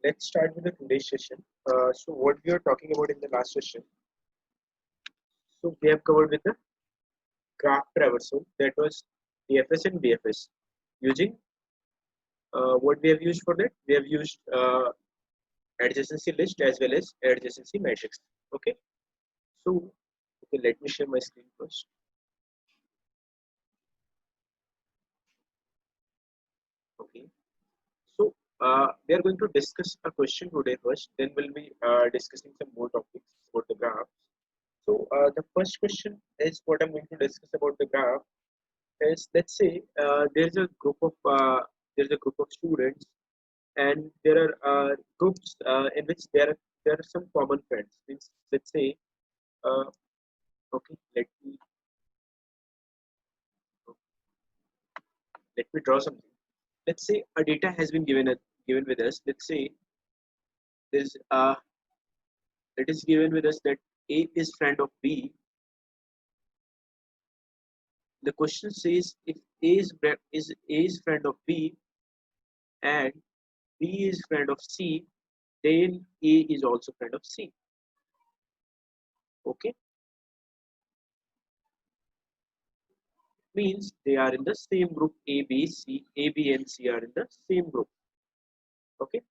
let's start with the today's session. So what we were talking about in the last session. So we have covered with the graph traversal, that was DFS and BFS. Using what we have used for that, we have used adjacency list as well as adjacency matrix. Okay. So okay, let me share my screen first. Okay. So we are going to discuss a question today first. Then we'll be discussing some more topics about the graph. So the first question is what I'm going to discuss about the graph is, let's say there's a group of students, and there are groups in which there are some common friends. Means, let's say uh, okay, let me draw something. Let's say a data has been given with us. Let's say there's it is given with us that A is friend of B. The question says if A is friend of B and B is friend of C, then A is also friend of C. Okay, means they are in the same group. A, B, and C are in the same group. Okay,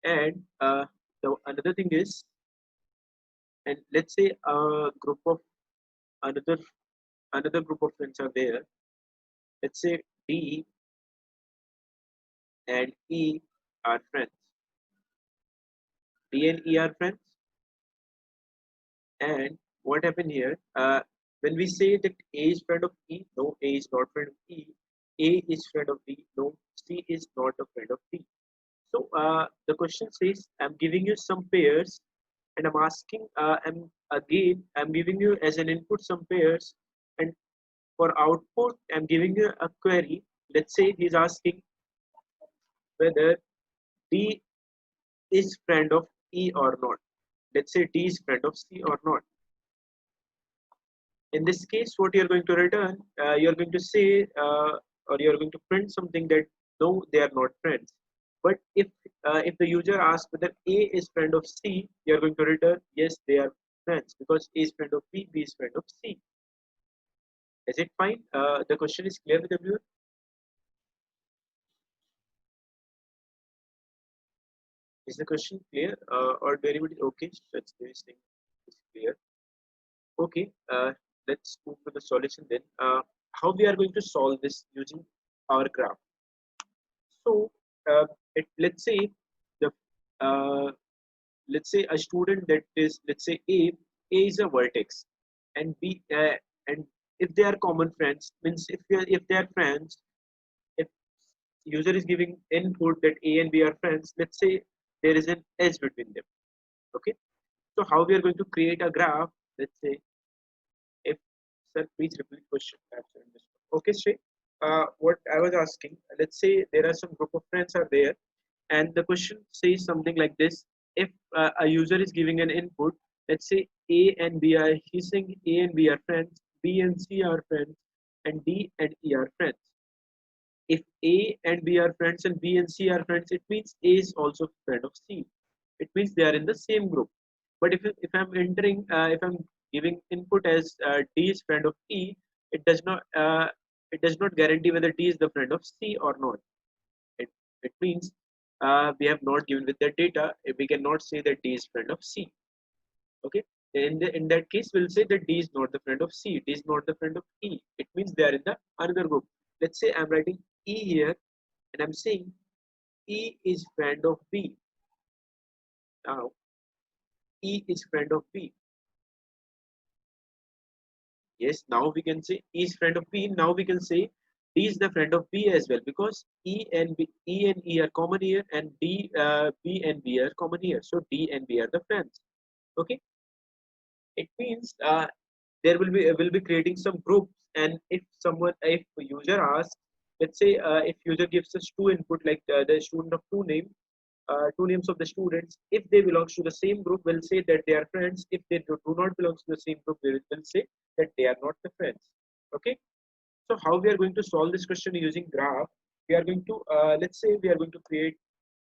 and the another thing is, and let's say a group of another another group of friends are there. Let's say D and E are friends. D and E are friends. And what happened here? When we say that A is friend of E, no, A is not friend of E. A is friend of B, no, C is not a friend of D. So the question says, I'm giving you some pairs, and I'm asking, I'm giving you as an input some pairs, and for output, I'm giving you a query. Let's say he's asking whether D is friend of E or not. Let's say D is friend of C or not. In this case, what you're going to return, you're going to say, or you're going to print something that no, they are not friends. But if the user asks whether A is friend of C, you're going to return yes, they are friends, because A is friend of B, B is friend of C. Is it fine? The question is clear with the viewer. Is the question clear, or do anybody? Okay, that's this thing is clear. Okay, let's move to the solution then. How we are going to solve this using our graph. So let's say the uh, let's say a student that is, let's say A is a vertex, and B and if they are common friends, means if they are friends, if user is giving input that A and B are friends, let's say there is an edge between them. Okay, so how we are going to create a graph? Let's say if, sir, please repeat question. Okay, Shay. What I was asking, let's say there are some group of friends are there, and the question says something like this: if a user is giving an input, let's say A and B are, he's saying A and B are friends, B and C are friends, and D and E are friends. If A and B are friends and B and C are friends, it means A is also friend of C. It means they are in the same group. But if I'm entering, if I'm giving input as D is friend of E, it does not guarantee whether D is the friend of C or not. It means we have not given with that data. We cannot say that D is friend of C. Okay. In that case, we'll say that D is not the friend of C. D is not the friend of E. It means they are in the another group. Let's say I'm writing E here, and I'm saying E is friend of B. Now E is friend of B. Yes, now we can say E is friend of B. Now we can say D is the friend of B as well, because E and E are common here, and B and B are common here. So D and B are the friends. Okay, it means there will be creating some groups, and if a user asks, let's say if user gives us two input, like the student of two names of the students, if they belongs to the same group, we'll say that they are friends. If they do not belong to the same group, we will say that they are not the friends. Okay, so how we are going to solve this question using graph? We are going to let's say we are going to create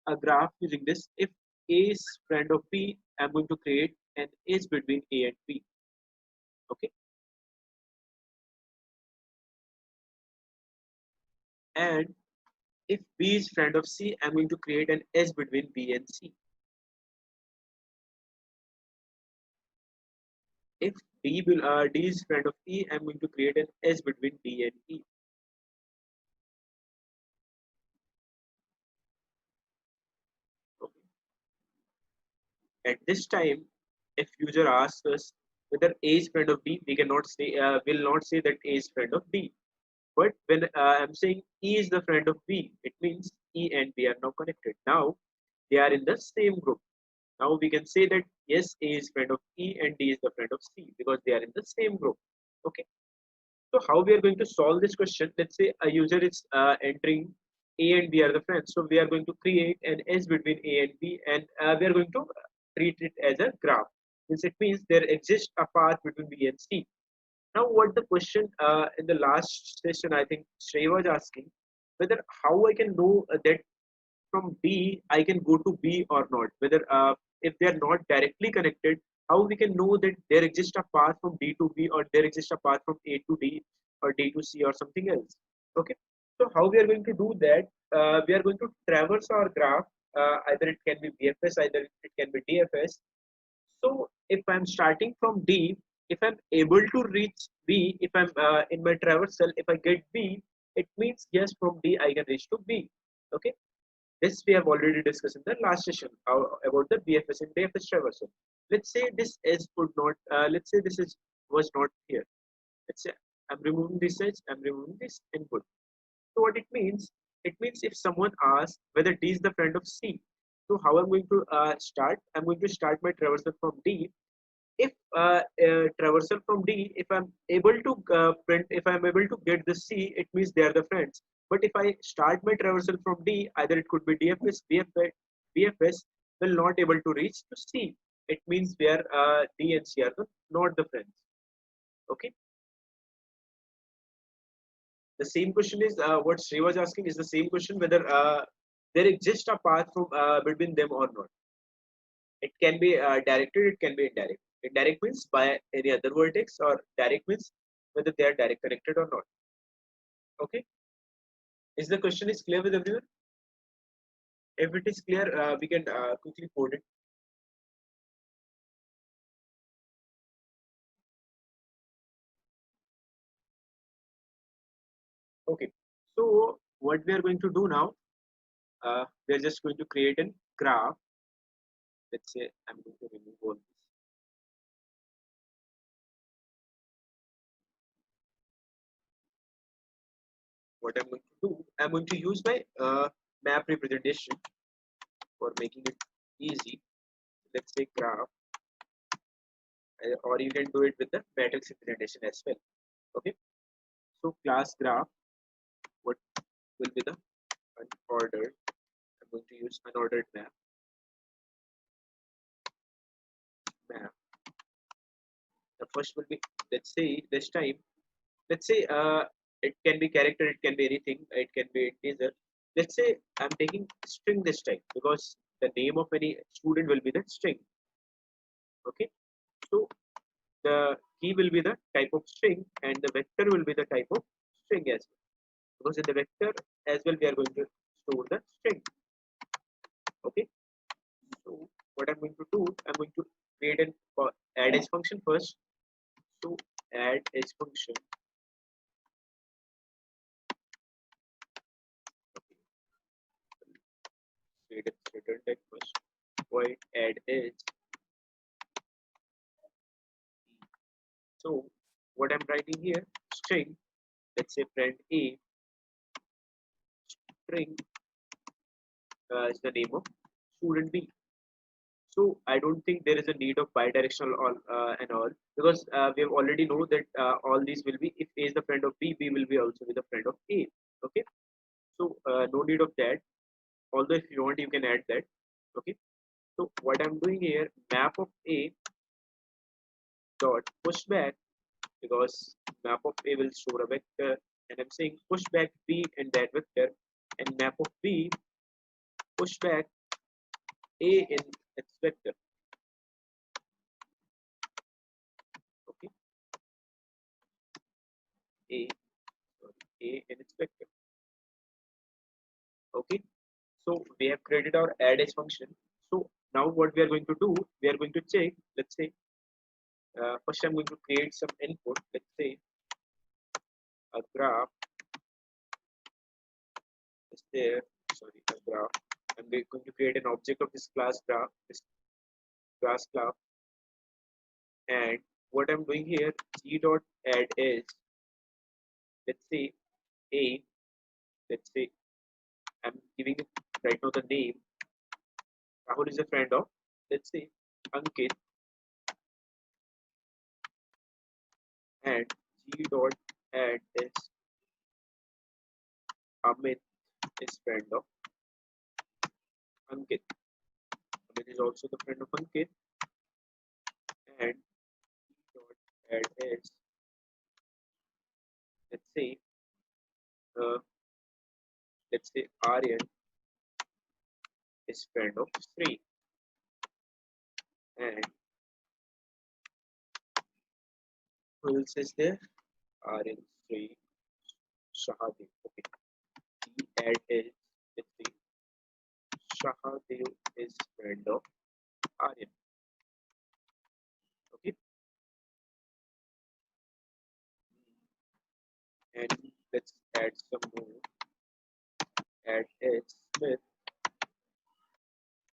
a graph using this. If A is friend of B, I'm going to create an edge between A and B. Okay, and if B is friend of C, I'm going to create an edge between B and C. If D is friend of E, I'm going to create an edge between D and E. Okay. At this time, if user asks us whether A is friend of D, we cannot say, will not say that A is friend of D. But when I'm saying E is the friend of B, it means E and B are now connected. Now they are in the same group. Now we can say that yes, A is friend of E and D is the friend of C because they are in the same group. Okay. So how we are going to solve this question? Let's say a user is entering A and B are the friends. So we are going to create an edge between A and B, and we are going to treat it as a graph. It means there exists a path between B and C. Now, what the question in the last session, I think Shrey was asking whether how I can know that from D I can go to B or not. Whether if they are not directly connected, how we can know that there exists a path from D to B or there exists a path from A to D or D to C or something else. Okay. So how we are going to do that? We are going to traverse our graph. Either it can be BFS, either it can be DFS. So if I'm starting from D, if I'm able to reach B, if I'm in my traversal, if I get B, it means yes, from D I can reach to B. Okay. This we have already discussed in the last session about the BFS and DFS traversal. Let's say this is could not. Let's say this is was not here. Let's say I'm removing this edge. I'm removing this input. So what it means if someone asks whether D is the friend of C. So how I'm going to start? I'm going to start my traversal from D. If traversal from D, if I'm able to print, if I'm able to get the C, it means they are the friends. But if I start my traversal from D, either it could be DFS, BFS will not able to reach to C. It means where D and C are not the friends. Okay. The same question is what Sri was asking is the same question whether there exists a path from between them or not. It can be directed, it can be indirect. Indirect means by any other vertex, or direct means whether they are direct connected or not. Okay. Is the question is clear with everyone? If it is clear, we can quickly code it. Okay. So what we are going to do now, we are just going to create a graph. Let's say I'm going to remove all this. What I'm going to do, I'm going to use my map representation for making it easy. Let's say graph, or you can do it with the matrix representation as well. Okay. So class graph, what will be the unordered? I'm going to use unordered map. The first will be, let's say this time, let's say it can be character, it can be anything, it can be integer. Let's say I'm taking string this time because the name of any student will be the string. Okay. So the key will be the type of string and the vector will be the type of string as well. Because in the vector as well we are going to store the string. Okay. So what I'm going to do, I'm going to create an add edge function first. So add edge function. Create a return type first. Void add edge. So what I'm writing here, string. Let's say friend A. String is the name of student B. So I don't think there is a need of bidirectional all and all, because we have already know that all these will be, if A is the friend of B, B will be also be the friend of A. Okay. So no need of that. Although if you want, you can add that. Okay. So what I'm doing here, map of A dot pushback, because map of A will store a vector, and I'm saying pushback B and that vector, and map of B push back A in its vector. Okay, A, sorry, A in its vector. Okay, so we have created our add edge function. So now what we are going to do, we are going to check, let's say, first I'm going to create some input, let's say a graph is there, sorry, a graph. I'm going to create an object of this class graph, this class graph, and what I'm doing here, g dot add is, let's say a, let's say I'm giving it right now the name. Rahul is a friend of, let's say, Ankit, and g dot add is Amit is friend of Ankit. Amit is also the friend of Ankit, and g dot add is, let's say, uh, let's say Aryan is friend of Sri, and who else is there? Aryan, Sri, Shahadev. Okay, g add is, let's say Shahadev is friend of Aryan. Okay, and let's add some more. Add H Smith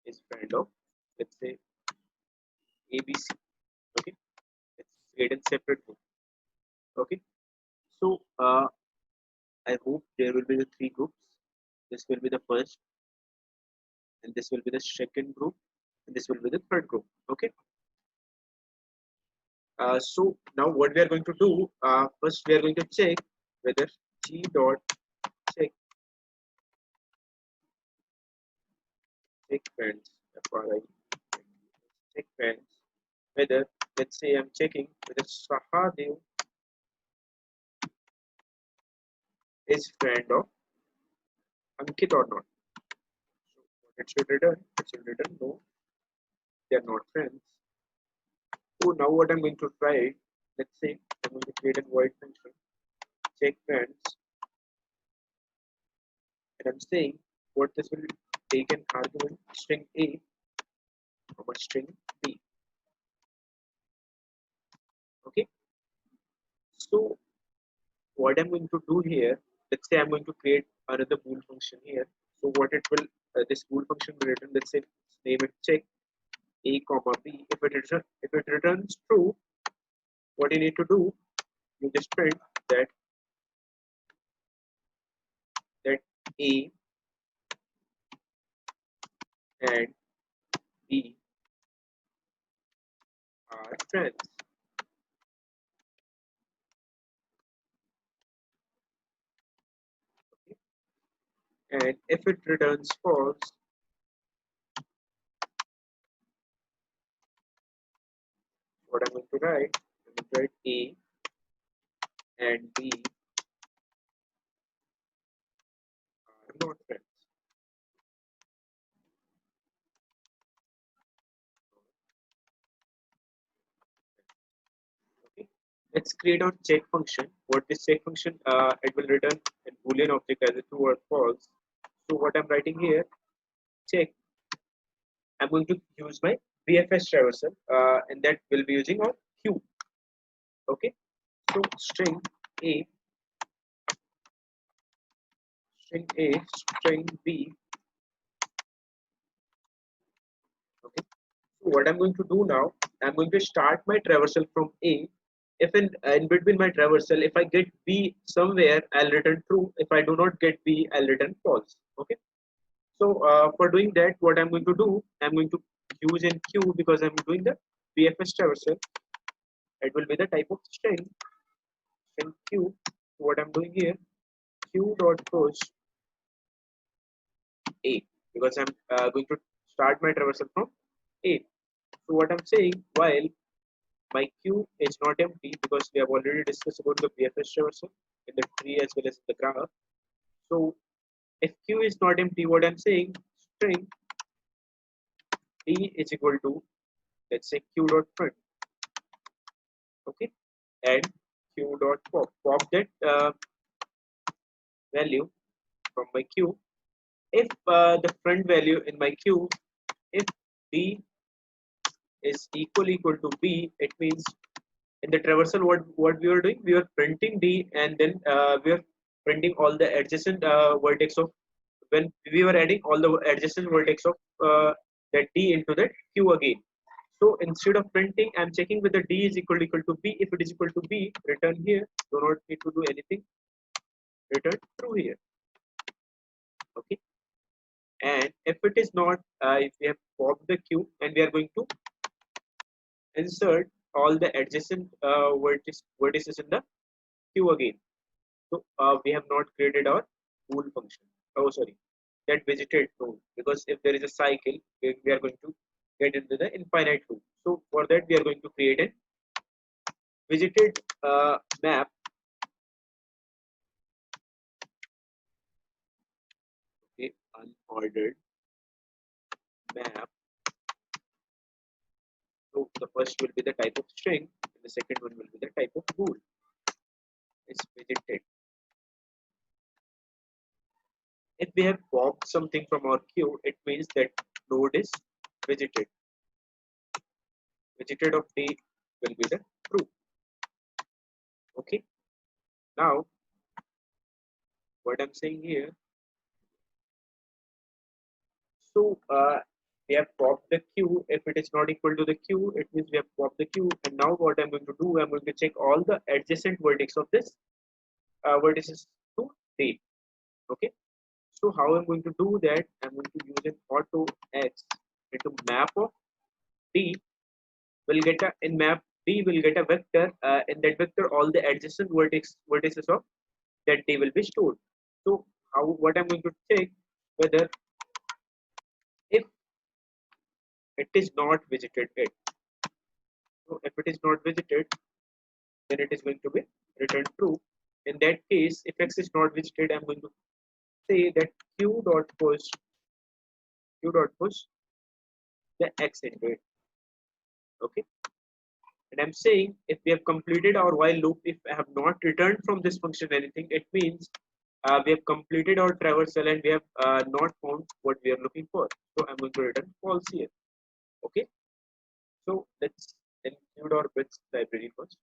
is friend of, let's say, ABC. Okay, let's create a separate group. Okay, so I hope there will be the three groups. This will be the first, and this will be the second group, and this will be the third group. Okay, so now what we are going to do, first we are going to check whether g dot check check friends, FRI, check friends, whether, let's say I'm checking whether Sahadev is friend of Ankit or not. So what it should return? It should return no, they are not friends. So now what I'm going to try, let's say I'm going to create a void function, check friends, and I'm saying what this will take an argument string A from a string B. Okay. So what I'm going to do here, let's say I'm going to create another bool function here. So what it will, this bool function will return, let's say name it check A comma B. If it returns true, what you need to do, you just print that A and B are friends. And if it returns false, what I'm going to write, I'm going to write A and B are not friends. Okay. Let's create our check function. What this check function, it will return a boolean object as a true or false. So what I'm writing here, check. I'm going to use my BFS traversal, and that will be using our Q. Okay. So A, string B. Okay. So what I'm going to do now, I'm going to start my traversal from A. If in between my traversal, if I get B somewhere, I'll return true. If I do not get B, I'll return false. Okay. So for doing that, what I'm going to do, I'm going to use in Q because I'm doing the BFS traversal. It will be the type of string Q. So what I'm doing here, Q dot push A, because I'm going to start my traversal from A. So what I'm saying, while my queue is not empty, because we have already discussed about the BFS traversal in the tree as well as in the graph. So if queue is not empty, what I'm saying, string d is equal to, let's say, q dot front. Okay, and q dot pop that value from my queue. If the front value in my queue, if b is equal to b, it means in the traversal what we were doing, we were printing d, and then we were printing all the adjacent vertex of, when we were adding all the adjacent vertex of that d into that queue again. So instead of printing, I'm checking whether d is equal to b. If it is equal to b, return here. Do not need to do anything. Return true here. Okay. And if it is not, if we have popped the queue and we are going to insert all the adjacent vertices in the queue again. So we have not created our bool function. Oh, sorry, that visited node, because if there is a cycle, we are going to get into the infinite loop. So for that, we are going to create a visited map. Okay, unordered map. So the first will be the type of string, and the second one will be the type of bool. It's visited. If we have popped something from our queue, it means that node is visited. Visited of d will be the true. Okay. Now, what I'm saying here, so we have popped the queue. If it is not equal to the queue, it means we have popped the queue. And now what I'm going to do, I'm going to check all the adjacent vertex of this vertices to d. Okay. So how I'm going to do that? I'm going to use an auto x into map of d. Will get a, in map d will get a vector. In that vector, all the adjacent vertices of that d will be stored. So how, what I'm going to check whether if it is not visited yet. So if it is not visited, then it is going to be returned true. In that case, if x is not visited, I'm going to say that q dot push the x into it. Okay. And I'm saying if we have completed our while loop, if I have not returned from this function anything, it means we have completed our traversal and we have not found what we are looking for. So I'm going to return false here. Okay. So let's include our bits library first.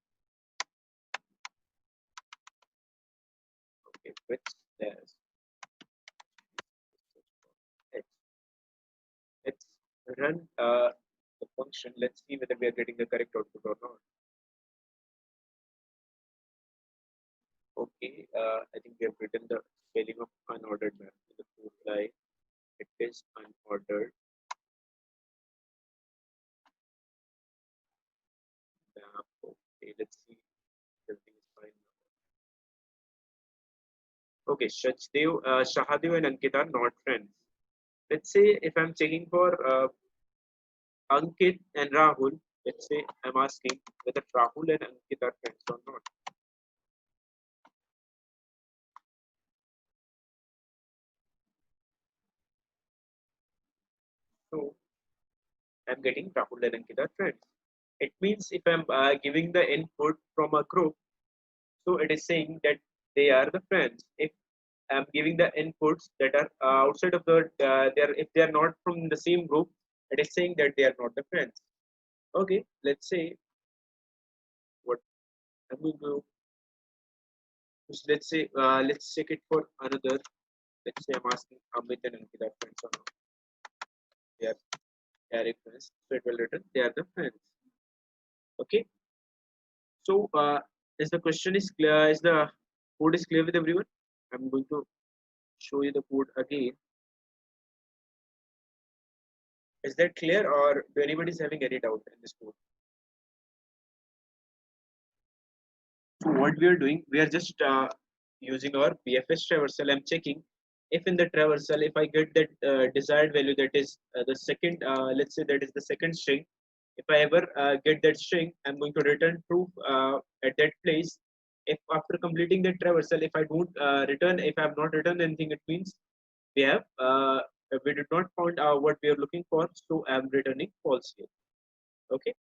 Okay, bits dash. Let's run the function. Let's see whether we are getting the correct output or not. Okay, I think we have written the spelling of unordered map in the code line. It is unordered map. Okay, let's see. Everything is fine now. Okay, Shahadev and Ankit are not friends. Let's say if I'm checking for Ankit and Rahul, let's say I'm asking whether Rahul and Ankit are friends or not. So I'm getting Rahul and Ankit are friends. It means if I'm giving the input from a group, so it is saying that they are the friends. If I'm giving the inputs that are outside of the, if they are not from the same group, it is saying that they are not the friends. Okay, let's say what I'm going to, let's say, let's check it for another. Let's say I'm asking Amit and Ankita friends or not. They are direct friends, so it will return they are the friends. Okay, so is the question is clear? Is the code is clear with everyone? I'm going to show you the code again. Is that clear, or do anybody is having any doubt in this code? So what we are doing, we are just using our BFS traversal. I'm checking if in the traversal, if I get that desired value, that is the second, let's say that is the second string. If I ever get that string, I'm going to return true at that place. If after completing that traversal, if I don't return, if I have not returned anything, it means we have we did not find what we are looking for, so I am returning false here. Okay.